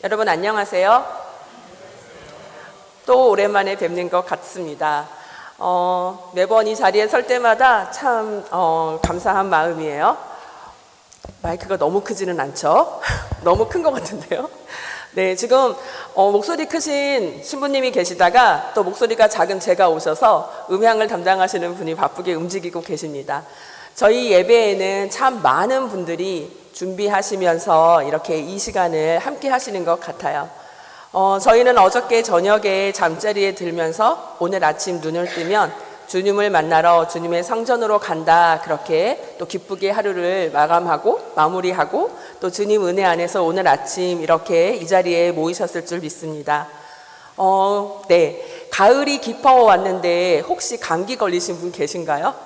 여러분 안녕하세요. 또 오랜만에 뵙는 것 같습니다. 매번 이 자리에 설 때마다 참 감사한 마음이에요. 마이크가 너무 크지는 않죠? 너무 큰 것 같은데요? 네, 지금 목소리 크신 신부님이 계시다가 또 목소리가 작은 제가 오셔서 음향을 담당하시는 분이 바쁘게 움직이고 계십니다. 저희 예배에는 참 많은 분들이 준비하시면서 이렇게 이 시간을 함께 하시는 것 같아요. 저희는 어저께 저녁에 잠자리에 들면서 오늘 아침 눈을 뜨면 주님을 만나러 주님의 성전으로 간다, 그렇게 또 기쁘게 하루를 마무리하고 또 주님 은혜 안에서 오늘 아침 이렇게 이 자리에 모이셨을 줄 믿습니다. 네, 가을이 깊어 왔는데 혹시 감기 걸리신 분 계신가요?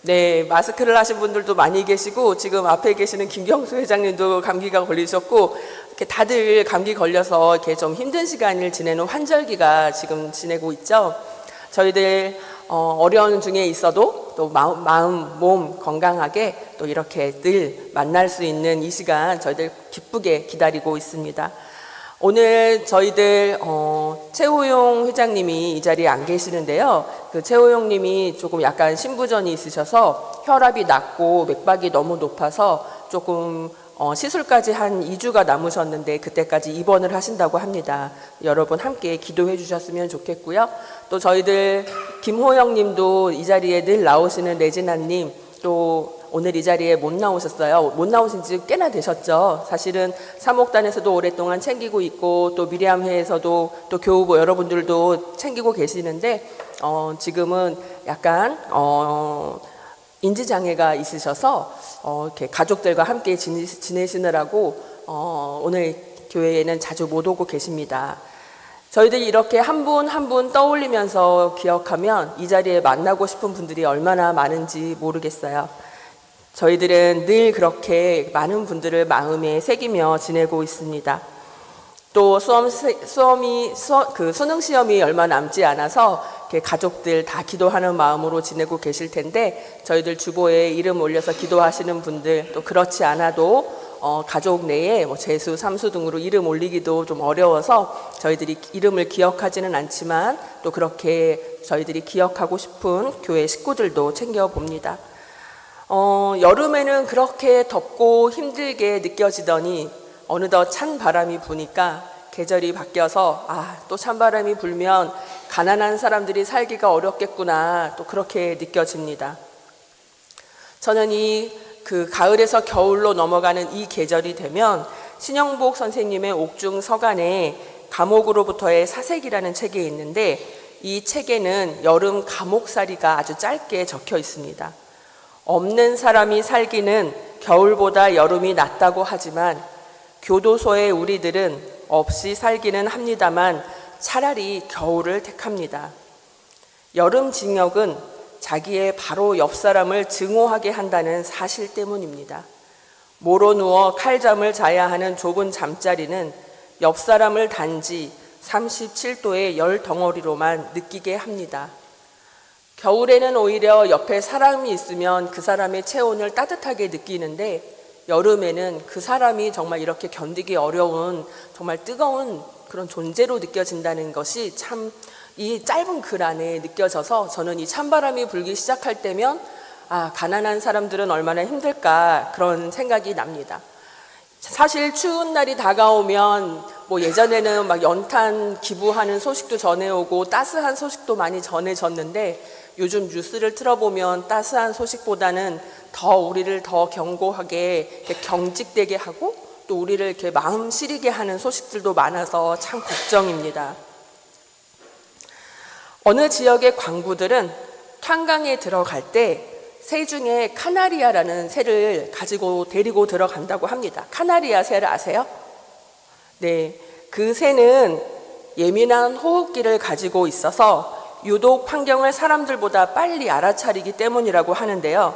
네, 마스크를 하신 분들도 많이 계시고 지금 앞에 계시는 김경수 회장님도 감기가 걸리셨고 이렇게 다들 감기 걸려서 이렇게 좀 힘든 시간을 지내는 환절기가 지금 지내고 있죠. 저희들 어려운 중에 있어도 또 마음, 몸 건강하게 또 이렇게 늘 만날 수 있는 이 시간 저희들 기쁘게 기다리고 있습니다. 오늘 저희들 최호용 회장님이 이 자리에 안 계시는데요. 그 최호용 님이 조금 약간 신부전이 있으셔서 혈압이 낮고 맥박이 너무 높아서 조금 시술까지 한 2주가 남으셨는데 그때까지 입원을 하신다고 합니다. 여러분 함께 기도해 주셨으면 좋겠고요. 또 저희들 김호영 님도 이 자리에 늘 나오시는 레지나 님, 또 오늘 이 자리에 못 나오셨어요. 못 나오신 지 꽤나 되셨죠. 사실은 사목단에서도 오랫동안 챙기고 있고 또 미리암회에서도 또 교우부 여러분들도 챙기고 계시는데 지금은 약간 인지장애가 있으셔서 이렇게 가족들과 함께 지내시느라고 오늘 교회에는 자주 못 오고 계십니다. 저희들이 이렇게 한 분 한 분 떠올리면서 기억하면 이 자리에 만나고 싶은 분들이 얼마나 많은지 모르겠어요. 저희들은 늘 그렇게 많은 분들을 마음에 새기며 지내고 있습니다. 또 수능 시험이 얼마 남지 않아서 가족들 다 기도하는 마음으로 지내고 계실 텐데 저희들 주보에 이름 올려서 기도하시는 분들, 또 그렇지 않아도 가족 내에 재수, 삼수 등으로 이름 올리기도 좀 어려워서 저희들이 이름을 기억하지는 않지만 또 그렇게 저희들이 기억하고 싶은 교회 식구들도 챙겨봅니다. 여름에는 그렇게 덥고 힘들게 느껴지더니 어느덧 찬 바람이 부니까 계절이 바뀌어서 또 찬바람이 불면 가난한 사람들이 살기가 어렵겠구나, 또 그렇게 느껴집니다. 저는 그 가을에서 겨울로 넘어가는 이 계절이 되면 신영복 선생님의 옥중 서간에 감옥으로부터의 사색이라는 책이 있는데 이 책에는 여름 감옥살이가 아주 짧게 적혀 있습니다. 없는 사람이 살기는 겨울보다 여름이 낫다고 하지만 교도소의 우리들은 없이 살기는 합니다만 차라리 겨울을 택합니다. 여름 징역은 자기의 바로 옆 사람을 증오하게 한다는 사실 때문입니다. 모로 누워 칼잠을 자야 하는 좁은 잠자리는 옆 사람을 단지 37도의 열 덩어리로만 느끼게 합니다. 겨울에는 오히려 옆에 사람이 있으면 그 사람의 체온을 따뜻하게 느끼는데 여름에는 그 사람이 정말 이렇게 견디기 어려운 정말 뜨거운 그런 존재로 느껴진다는 것이 참 이 짧은 글 안에 느껴져서 저는 이 찬바람이 불기 시작할 때면 가난한 사람들은 얼마나 힘들까 그런 생각이 납니다. 사실 추운 날이 다가오면 예전에는 막 연탄 기부하는 소식도 전해오고 따스한 소식도 많이 전해졌는데 요즘 뉴스를 틀어보면 따스한 소식보다는 더 우리를 더 견고하게 경직되게 하고 또 우리를 이렇게 마음 시리게 하는 소식들도 많아서 참 걱정입니다. 어느 지역의 광부들은 탄강에 들어갈 때 새 중에 카나리아라는 새를 데리고 들어간다고 합니다. 카나리아 새를 아세요? 네, 그 새는 예민한 호흡기를 가지고 있어서 유독 환경을 사람들보다 빨리 알아차리기 때문이라고 하는데요.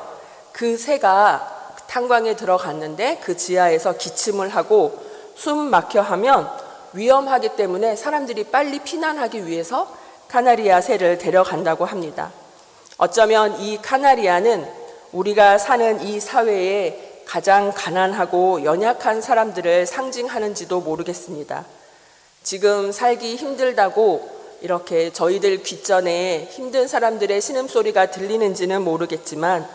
그 새가 탄광에 들어갔는데 그 지하에서 기침을 하고 숨 막혀 하면 위험하기 때문에 사람들이 빨리 피난하기 위해서 카나리아 새를 데려간다고 합니다. 어쩌면 이 카나리아는 우리가 사는 이 사회에 가장 가난하고 연약한 사람들을 상징하는지도 모르겠습니다. 지금 살기 힘들다고 이렇게 저희들 귓전에 힘든 사람들의 신음소리가 들리는지는 모르겠지만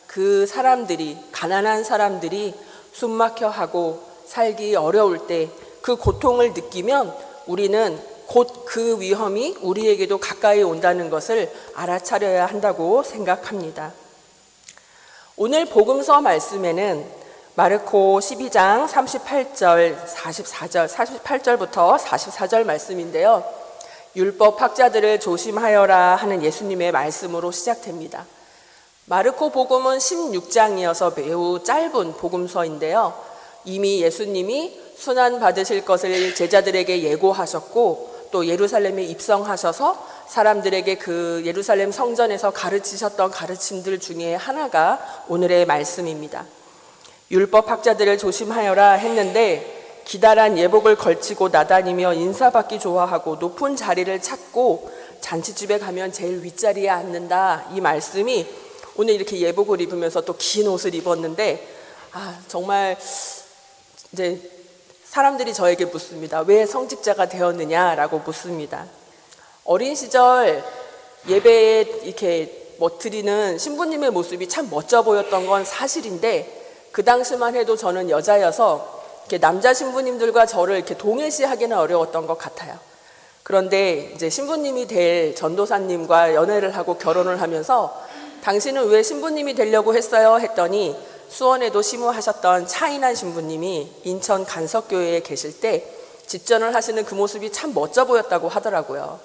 그 사람들이, 가난한 사람들이 숨막혀 하고 살기 어려울 때 그 고통을 느끼면 우리는 곧 그 위험이 우리에게도 가까이 온다는 것을 알아차려야 한다고 생각합니다. 오늘 복음서 말씀에는 마르코 12장 38절, 44절, 48절부터 44절 말씀인데요. 율법 학자들을 조심하여라 하는 예수님의 말씀으로 시작됩니다. 마르코 복음은 16장이어서 매우 짧은 복음서인데요. 이미 예수님이 순환 받으실 것을 제자들에게 예고하셨고 또 예루살렘에 입성하셔서 사람들에게 그 예루살렘 성전에서 가르치셨던 가르침들 중에 하나가 오늘의 말씀입니다. 율법 학자들을 조심하여라 했는데 기다란 예복을 걸치고 나다니며 인사받기 좋아하고 높은 자리를 찾고 잔치집에 가면 제일 윗자리에 앉는다. 이 말씀이 오늘 이렇게 예복을 입으면서 또 긴 옷을 입었는데 정말 이제 사람들이 저에게 묻습니다. 왜 성직자가 되었느냐라고 묻습니다. 어린 시절 예배에 이렇게 드리는 신부님의 모습이 참 멋져 보였던 건 사실인데 그 당시만 해도 저는 여자여서 이렇게 남자 신부님들과 저를 이렇게 동일시하기는 어려웠던 것 같아요. 그런데 이제 신부님이 될 전도사님과 연애를 하고 결혼을 하면서 당신은 왜 신부님이 되려고 했어요? 했더니 수원에도 시무하셨던 차인한 신부님이 인천 간석교회에 계실 때 집전을 하시는 그 모습이 참 멋져 보였다고 하더라고요.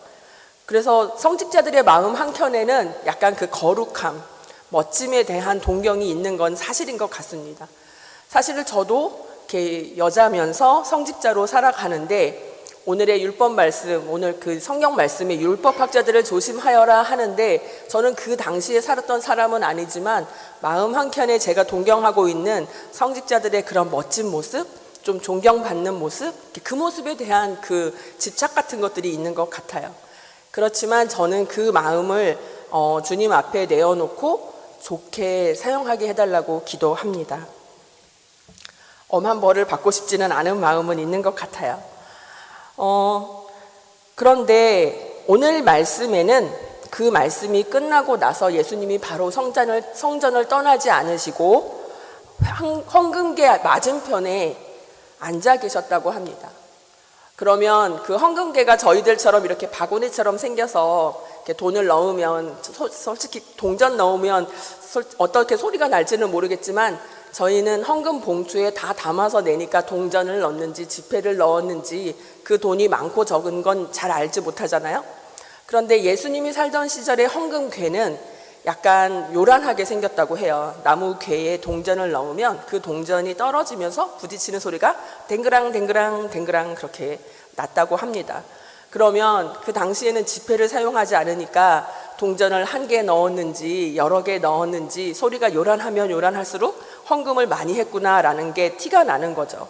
그래서 성직자들의 마음 한켠에는 약간 그 거룩함, 멋짐에 대한 동경이 있는 건 사실인 것 같습니다. 사실 저도 이렇게 여자면서 성직자로 살아가는데 오늘의 율법 말씀, 오늘 그 성경 말씀에 율법 학자들을 조심하여라 하는데 저는 그 당시에 살았던 사람은 아니지만 마음 한켠에 제가 동경하고 있는 성직자들의 그런 멋진 모습, 좀 존경받는 모습, 그 모습에 대한 그 집착 같은 것들이 있는 것 같아요. 그렇지만 저는 그 마음을 주님 앞에 내어놓고 좋게 사용하게 해달라고 기도합니다. 엄한 벌을 받고 싶지는 않은 마음은 있는 것 같아요. 그런데 오늘 말씀에는 그 말씀이 끝나고 나서 예수님이 바로 성전을 떠나지 않으시고 헌금계 맞은편에 앉아 계셨다고 합니다. 그러면 그 헌금계가 저희들처럼 이렇게 바구니처럼 생겨서 이렇게 돈을 넣으면 솔직히 동전 넣으면 어떻게 소리가 날지는 모르겠지만 저희는 헌금 봉투에 다 담아서 내니까 동전을 넣었는지 지폐를 넣었는지 그 돈이 많고 적은 건 잘 알지 못하잖아요. 그런데 예수님이 살던 시절의 헌금괴는 약간 요란하게 생겼다고 해요. 나무 괴에 동전을 넣으면 그 동전이 떨어지면서 부딪히는 소리가 댕그랑 댕그랑 댕그랑 그렇게 났다고 합니다. 그러면 그 당시에는 지폐를 사용하지 않으니까 동전을 한 개 넣었는지 여러 개 넣었는지 소리가 요란하면 요란할수록 헌금을 많이 했구나라는 게 티가 나는 거죠.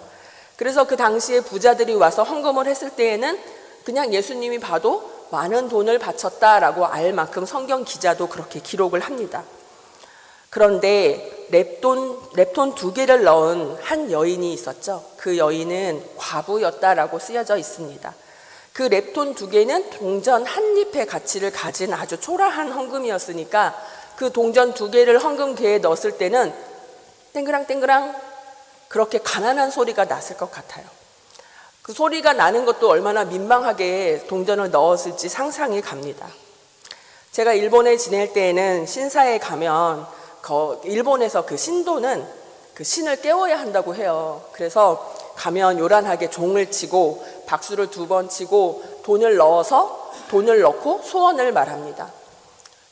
그래서 그 당시에 부자들이 와서 헌금을 했을 때에는 그냥 예수님이 봐도 많은 돈을 바쳤다라고 알 만큼 성경 기자도 그렇게 기록을 합니다. 그런데 랩돈 2개를 넣은 한 여인이 있었죠. 그 여인은 과부였다라고 쓰여져 있습니다. 그 랩돈 2개는 동전 한 잎의 가치를 가진 아주 초라한 헌금이었으니까 그 동전 2개를 헌금계에 넣었을 때는 땡그랑 땡그랑 그렇게 가난한 소리가 났을 것 같아요. 그 소리가 나는 것도 얼마나 민망하게 동전을 넣었을지 상상이 갑니다. 제가 일본에 지낼 때에는 신사에 가면 일본에서 그 신도는 그 신을 깨워야 한다고 해요. 그래서 가면 요란하게 종을 치고 박수를 2번 치고 돈을 넣고 소원을 말합니다.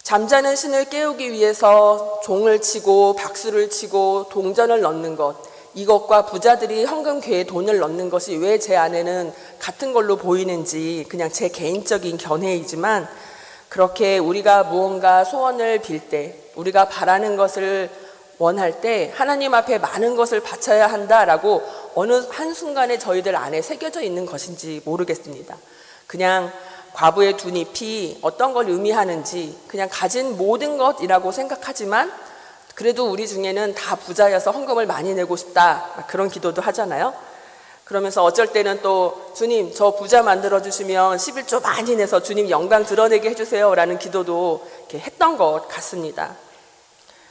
잠자는 신을 깨우기 위해서 종을 치고 박수를 치고 동전을 넣는 것, 이것과 부자들이 헌금괴에 돈을 넣는 것이 왜 제 안에는 같은 걸로 보이는지 그냥 제 개인적인 견해이지만 그렇게 우리가 무언가 소원을 빌 때, 우리가 바라는 것을 원할 때 하나님 앞에 많은 것을 바쳐야 한다라고 어느 한순간에 저희들 안에 새겨져 있는 것인지 모르겠습니다. 그냥 과부의 2잎이 어떤 걸 의미하는지 그냥 가진 모든 것이라고 생각하지만 그래도 우리 중에는 다 부자여서 헌금을 많이 내고 싶다, 그런 기도도 하잖아요. 그러면서 어쩔 때는 또 주님 저 부자 만들어 주시면 11조 많이 내서 주님 영광 드러내게 해주세요 라는 기도도 이렇게 했던 것 같습니다.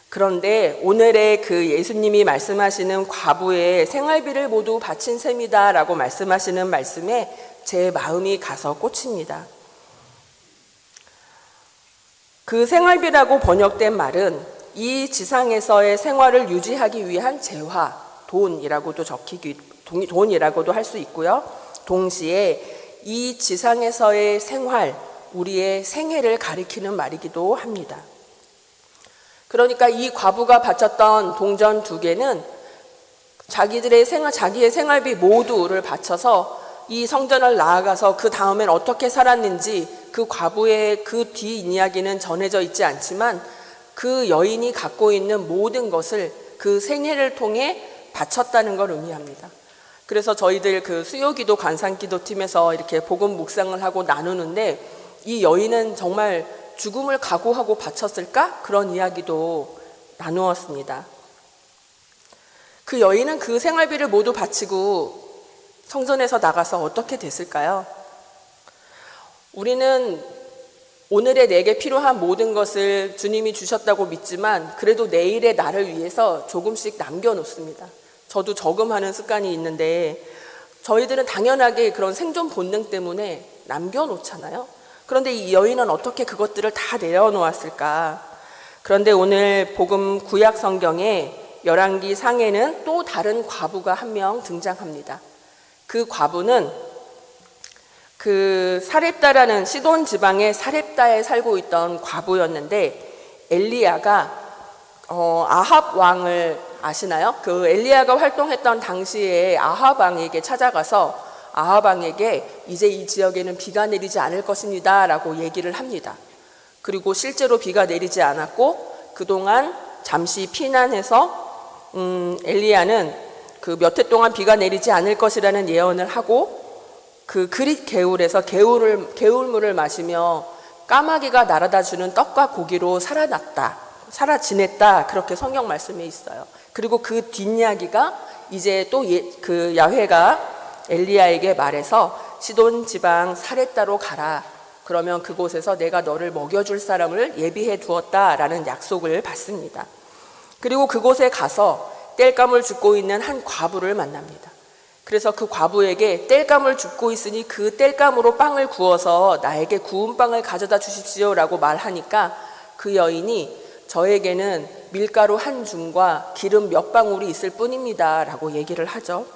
그런데 오늘의 그 예수님이 말씀하시는 과부의 생활비를 모두 바친 셈이다 라고 말씀하시는 말씀에 제 마음이 가서 꽂힙니다. 그 생활비라고 번역된 말은 이 지상에서의 생활을 유지하기 위한 재화, 돈이라고도 돈이라고도 할 수 있고요. 동시에 이 지상에서의 생활, 우리의 생애를 가리키는 말이기도 합니다. 그러니까 이 과부가 바쳤던 동전 2개는 자기의 생활비 모두를 바쳐서 이 성전을 나아가서 그 다음엔 어떻게 살았는지 그 과부의 그 뒷이야기는 전해져 있지 않지만 그 여인이 갖고 있는 모든 것을 그 생애를 통해 바쳤다는 걸 의미합니다. 그래서 저희들 그 수요기도 관상기도팀에서 이렇게 복음 묵상을 하고 나누는데 이 여인은 정말 죽음을 각오하고 바쳤을까? 그런 이야기도 나누었습니다. 그 여인은 그 생활비를 모두 바치고 성전에서 나가서 어떻게 됐을까요? 우리는 오늘의 내게 필요한 모든 것을 주님이 주셨다고 믿지만 그래도 내일의 나를 위해서 조금씩 남겨놓습니다. 저도 저금하는 습관이 있는데 저희들은 당연하게 그런 생존 본능 때문에 남겨놓잖아요. 그런데 이 여인은 어떻게 그것들을 다 내려놓았을까? 그런데 오늘 복음 구약 성경에 열왕기 상에는 또 다른 과부가 한 명 등장합니다. 그 과부는 그 사렙다라는 시돈 지방의 사렙다에 살고 있던 과부였는데 엘리야가 아합 왕을 아시나요? 그 엘리야가 활동했던 당시에 아합 왕에게 찾아가서 아합 왕에게 이제 이 지역에는 비가 내리지 않을 것입니다 라고 얘기를 합니다. 그리고 실제로 비가 내리지 않았고 그동안 잠시 피난해서 엘리야는 그 몇 해 동안 비가 내리지 않을 것이라는 예언을 하고 그 그릿 개울에서 개울물을 마시며 까마귀가 날아다 주는 떡과 고기로 살아 지냈다 그렇게 성경 말씀에 있어요. 그리고 그 뒷이야기가 이제 또 그 야훼가 엘리야에게 말해서 시돈 지방 사렙다로 가라. 그러면 그곳에서 내가 너를 먹여줄 사람을 예비해 두었다라는 약속을 받습니다. 그리고 그곳에 가서 땔감을 줍고 있는 한 과부를 만납니다. 그래서 그 과부에게 땔감을 줍고 있으니 그 땔감으로 빵을 구워서 나에게 구운 빵을 가져다 주십시오 라고 말하니까 그 여인이 저에게는 밀가루 한 줌과 기름 몇 방울이 있을 뿐입니다 라고 얘기를 하죠.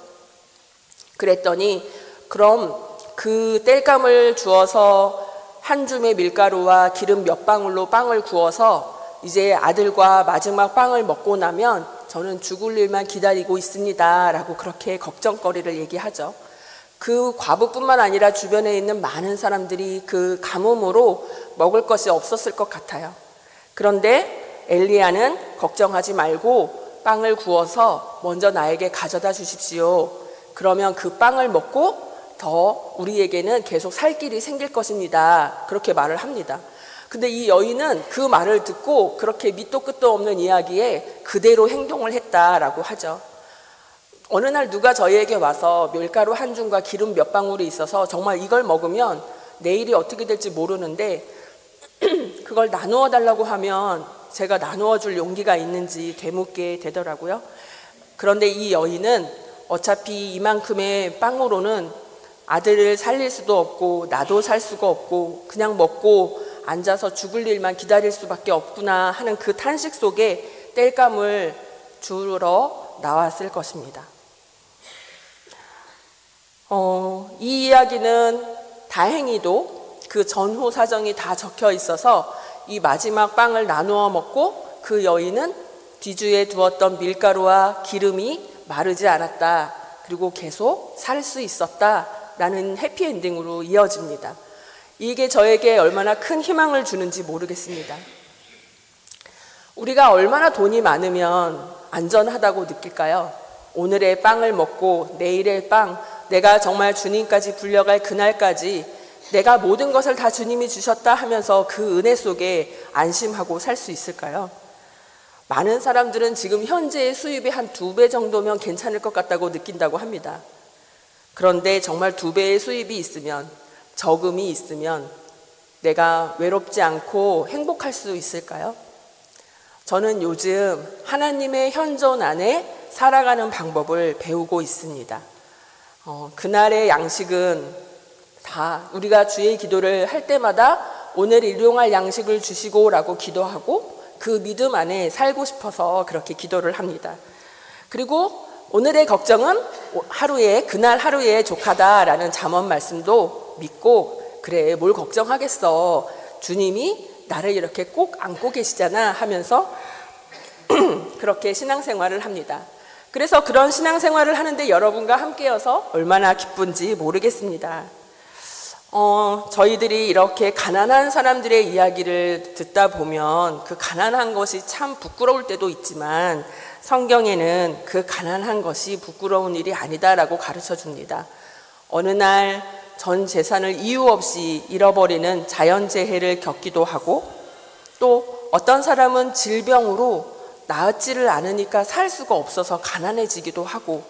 그랬더니 그럼 그 땔감을 주어서 한 줌의 밀가루와 기름 몇 방울로 빵을 구워서 이제 아들과 마지막 빵을 먹고 나면 저는 죽을 일만 기다리고 있습니다 라고 그렇게 걱정거리를 얘기하죠. 그 과부뿐만 아니라 주변에 있는 많은 사람들이 그 가뭄으로 먹을 것이 없었을 것 같아요. 그런데 엘리야는 걱정하지 말고 빵을 구워서 먼저 나에게 가져다 주십시오. 그러면 그 빵을 먹고 더 우리에게는 계속 살 길이 생길 것입니다. 그렇게 말을 합니다. 근데 이 여인은 그 말을 듣고 그렇게 밑도 끝도 없는 이야기에 그대로 행동을 했다라고 하죠. 어느 날 누가 저희에게 와서 밀가루 한 줌과 기름 몇 방울이 있어서 정말 이걸 먹으면 내일이 어떻게 될지 모르는데 그걸 나누어 달라고 하면 제가 나누어 줄 용기가 있는지 되묻게 되더라고요. 그런데 이 여인은 어차피 이만큼의 빵으로는 아들을 살릴 수도 없고 나도 살 수가 없고 그냥 먹고 앉아서 죽을 일만 기다릴 수밖에 없구나 하는 그 탄식 속에 땔감을 주러 나왔을 것입니다. 이 이야기는 다행히도 그 전후 사정이 다 적혀 있어서 이 마지막 빵을 나누어 먹고 그 여인은 뒤주에 두었던 밀가루와 기름이 마르지 않았다. 그리고 계속 살 수 있었다라는 해피엔딩으로 이어집니다. 이게 저에게 얼마나 큰 희망을 주는지 모르겠습니다. 우리가 얼마나 돈이 많으면 안전하다고 느낄까요? 오늘의 빵을 먹고 내일의 빵, 내가 정말 주님까지 불려갈 그날까지 내가 모든 것을 다 주님이 주셨다 하면서 그 은혜 속에 안심하고 살 수 있을까요? 많은 사람들은 지금 현재의 수입이 한 2배 정도면 괜찮을 것 같다고 느낀다고 합니다. 그런데 정말 2배의 수입이 있으면, 저금이 있으면 내가 외롭지 않고 행복할 수 있을까요? 저는 요즘 하나님의 현존 안에 살아가는 방법을 배우고 있습니다. 그날의 양식은 다 우리가 주의 기도를 할 때마다 오늘 일용할 양식을 주시고 라고 기도하고 그 믿음 안에 살고 싶어서 그렇게 기도를 합니다. 그리고 오늘의 걱정은 그날 하루에 족하다라는 잠언 말씀도 믿고, 그래 뭘 걱정하겠어, 주님이 나를 이렇게 꼭 안고 계시잖아 하면서 그렇게 신앙생활을 합니다. 그래서 그런 신앙생활을 하는데 여러분과 함께여서 얼마나 기쁜지 모르겠습니다. 저희들이 이렇게 가난한 사람들의 이야기를 듣다 보면 그 가난한 것이 참 부끄러울 때도 있지만 성경에는 그 가난한 것이 부끄러운 일이 아니다라고 가르쳐 줍니다. 어느 날 전 재산을 이유 없이 잃어버리는 자연재해를 겪기도 하고, 또 어떤 사람은 질병으로 나았지를 않으니까 살 수가 없어서 가난해지기도 하고,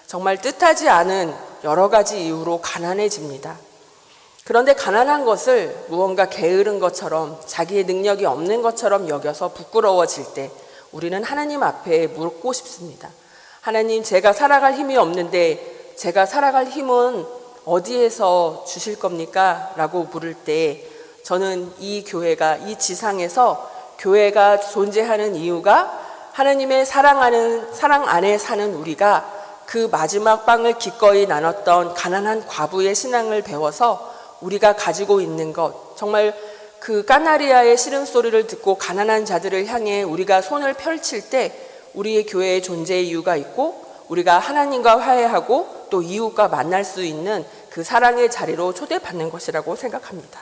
정말 뜻하지 않은 여러 가지 이유로 가난해집니다. 그런데 가난한 것을 무언가 게으른 것처럼, 자기의 능력이 없는 것처럼 여겨서 부끄러워질 때 우리는 하나님 앞에 묻고 싶습니다. 하나님, 제가 살아갈 힘이 없는데 제가 살아갈 힘은 어디에서 주실 겁니까? 라고 물을 때 저는 이 지상에서 교회가 존재하는 이유가 하나님의 사랑 안에 사는 우리가 그 마지막 빵을 기꺼이 나눴던 가난한 과부의 신앙을 배워서 우리가 가지고 있는 것, 정말 그 까나리아의 시름소리를 듣고 가난한 자들을 향해 우리가 손을 펼칠 때 우리의 교회의 존재의 이유가 있고, 우리가 하나님과 화해하고 또 이웃과 만날 수 있는 그 사랑의 자리로 초대받는 것이라고 생각합니다.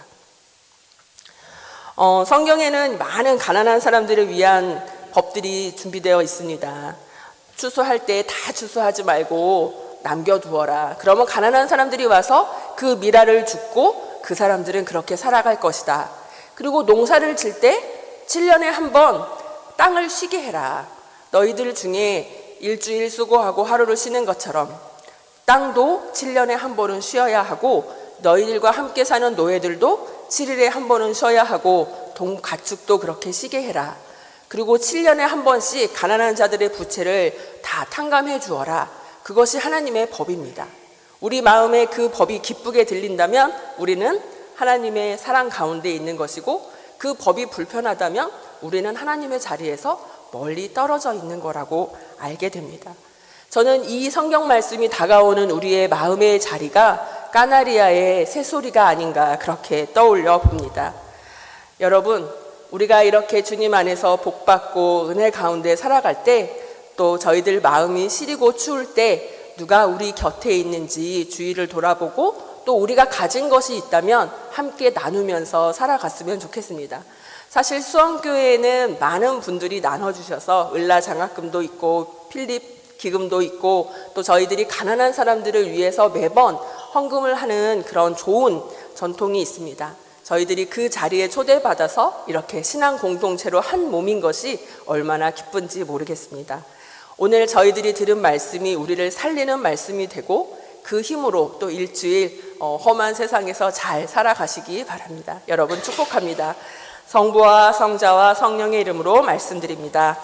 성경에는 많은 가난한 사람들을 위한 법들이 준비되어 있습니다. 추수할 때 다 추수하지 말고 남겨두어라. 그러면 가난한 사람들이 와서 그 미라를 줍고 그 사람들은 그렇게 살아갈 것이다. 그리고 농사를 질 때 7년에 한 번 땅을 쉬게 해라. 너희들 중에 일주일 수고하고 하루를 쉬는 것처럼 땅도 7년에 한 번은 쉬어야 하고, 너희들과 함께 사는 노예들도 7일에 한 번은 쉬어야 하고, 가축도 그렇게 쉬게 해라. 그리고 7년에 한 번씩 가난한 자들의 부채를 다 탕감해 주어라. 그것이 하나님의 법입니다. 우리 마음에 그 법이 기쁘게 들린다면 우리는 하나님의 사랑 가운데 있는 것이고, 그 법이 불편하다면 우리는 하나님의 자리에서 멀리 떨어져 있는 거라고 알게 됩니다. 저는 이 성경 말씀이 다가오는 우리의 마음의 자리가 까나리아의 새소리가 아닌가 그렇게 떠올려 봅니다. 여러분, 우리가 이렇게 주님 안에서 복받고 은혜 가운데 살아갈 때, 또 저희들 마음이 시리고 추울 때 누가 우리 곁에 있는지 주위를 돌아보고, 또 우리가 가진 것이 있다면 함께 나누면서 살아갔으면 좋겠습니다. 사실 수원교회에는 많은 분들이 나눠주셔서 을라장학금도 있고 필립 기금도 있고, 또 저희들이 가난한 사람들을 위해서 매번 헌금을 하는 그런 좋은 전통이 있습니다. 저희들이 그 자리에 초대받아서 이렇게 신앙 공동체로 한 몸인 것이 얼마나 기쁜지 모르겠습니다. 오늘 저희들이 들은 말씀이 우리를 살리는 말씀이 되고, 그 힘으로 또 일주일 험한 세상에서 잘 살아가시기 바랍니다. 여러분 축복합니다. 성부와 성자와 성령의 이름으로 말씀드립니다.